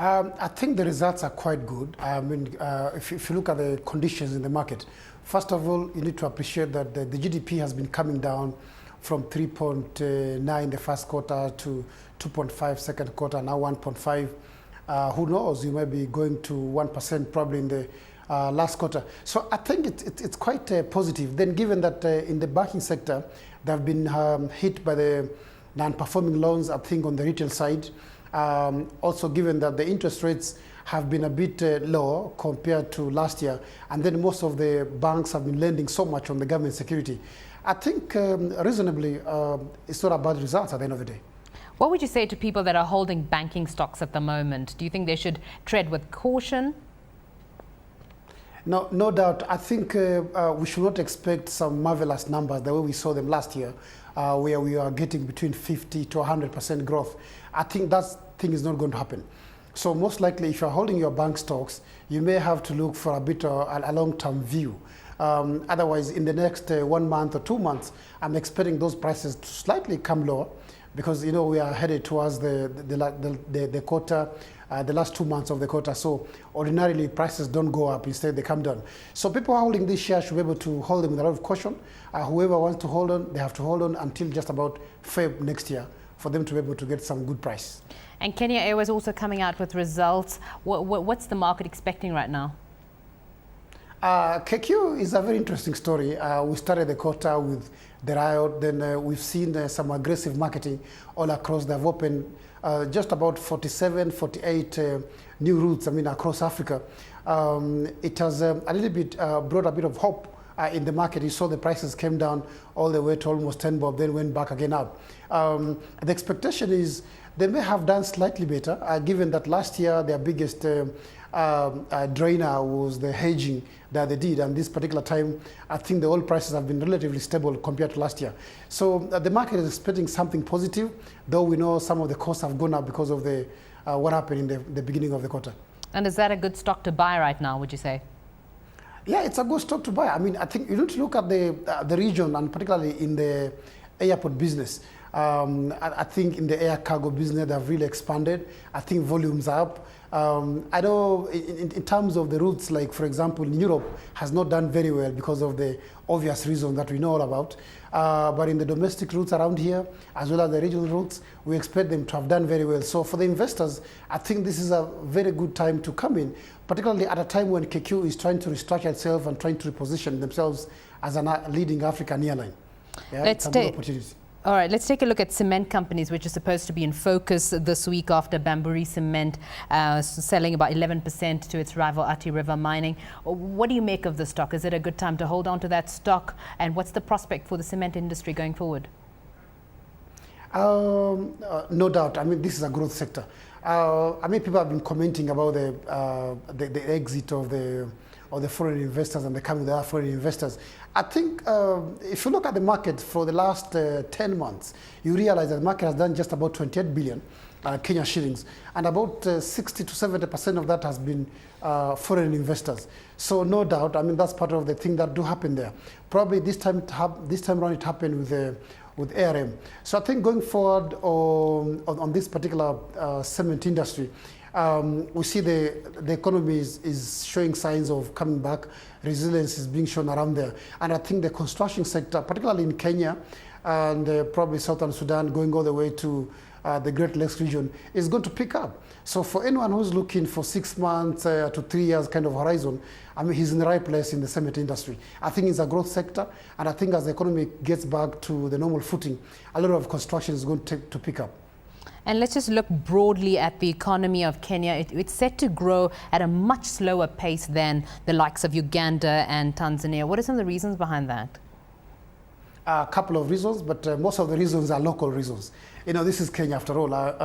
I think the results are quite good. I mean, if you look at the conditions in the market, first of all, you need to appreciate that the GDP has been coming down from 3.9 the first quarter to 2.5 second quarter, now 1.5. Who knows, you may be going to 1% probably in the last quarter. So I think it's quite positive. Then given that in the banking sector, they have been hit by the non-performing loans, I think on the retail side. Also given that the interest rates have been a bit lower compared to last year, and then most of the banks have been lending so much on the government security. I think reasonably it's not a bad result at the end of the day. What would you say to people that are holding banking stocks at the moment? Do you think they should tread with caution? No doubt. I think we should not expect some marvelous numbers the way we saw them last year, where we are getting between 50 to 100% growth. I think that thing is not going to happen. So most likely, if you're holding your bank stocks, you may have to look for a bit of a long-term view. Otherwise, in the next 1 month or 2 months, I'm expecting those prices to slightly come lower, because you know we are headed towards the quarter, the last 2 months of the quarter. So ordinarily prices don't go up, instead they come down. So people holding these shares should be able to hold them with a lot of caution. Whoever wants to hold on, they have to hold on until just about Feb next year for them to be able to get some good price. And Kenya Airways also coming out with results. What's the market expecting right now? KQ is a very interesting story. We started the quarter with the riot, then we've seen some aggressive marketing all across. They've opened just about 47, 48 new routes, across Africa. It has a little bit brought a bit of hope in the market. You saw the prices came down all the way to almost 10 bob, then went back again up. The expectation is they may have done slightly better, given that last year their biggest drainer was the hedging that they did, and this particular time I think the oil prices have been relatively stable compared to last year. So the market is expecting something positive, though we know some of the costs have gone up because of the what happened in the beginning of the quarter. And is that a good stock to buy right now, would you say? Yeah, it's a good stock to buy. I think you need to look at the region, and particularly in the airport business. I think in the air cargo business they've really expanded. I think volumes are up. I know in terms of the routes, like for example in Europe, has not done very well because of the obvious reasons that we know all about. But in the domestic routes around here, as well as the regional routes, we expect them to have done very well. So for the investors, I think this is a very good time to come in, particularly at a time when KQ is trying to restructure itself and trying to reposition themselves as a leading African airline. Yeah, let's take a look at cement companies, which are supposed to be in focus this week after Bamburi Cement selling about 11% to its rival Ati River Mining. What do you make of the stock? Is it a good time to hold on to that stock? And what's the prospect for the cement industry going forward? No doubt. This is a growth sector. People have been commenting about the exit of the foreign investors and the coming of the other foreign investors. I think if you look at the market for the last 10 months, you realize that the market has done just about 28 billion Kenya shillings, and about 60 to 70% of that has been foreign investors. So no doubt, that's part of the thing that do happen there. Probably this time around it happened with ARM. So I think going forward on this particular cement industry, we see the economy is showing signs of coming back. Resilience is being shown around there. And I think the construction sector, particularly in Kenya and probably Southern Sudan, going all the way to the Great Lakes region, is going to pick up. So for anyone who's looking for 6 months to 3 years kind of horizon, he's in the right place in the cement industry. I think it's a growth sector, and I think as the economy gets back to the normal footing, a lot of construction is going to pick up. And let's just look broadly at the economy of Kenya. It's set to grow at a much slower pace than the likes of Uganda and Tanzania. What are some of the reasons behind that? A couple of reasons, but most of the reasons are local reasons. This is Kenya after all. There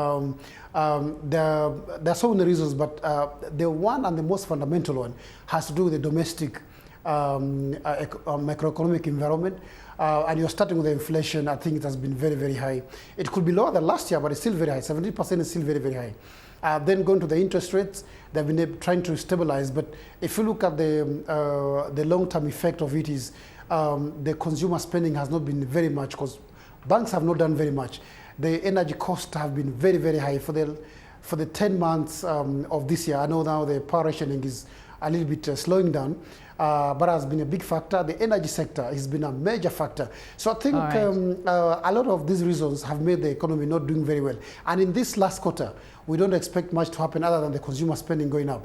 are so many reasons, but the one and the most fundamental one has to do with the domestic macroeconomic environment. And you're starting with the inflation. I think it has been very, very high. It could be lower than last year, but it's still very high. 70% is still very, very high. Then going to the interest rates, they've been trying to stabilize. But if you look at the long-term effect of it is the consumer spending has not been very much, because banks have not done very much. The energy costs have been very, very high. For for the 10 months of this year. I know now the power rationing is a little bit slowing down, but has been a big factor. The energy sector has been a major factor. So I think a lot of these reasons have made the economy not doing very well. And in this last quarter, we don't expect much to happen other than the consumer spending going up.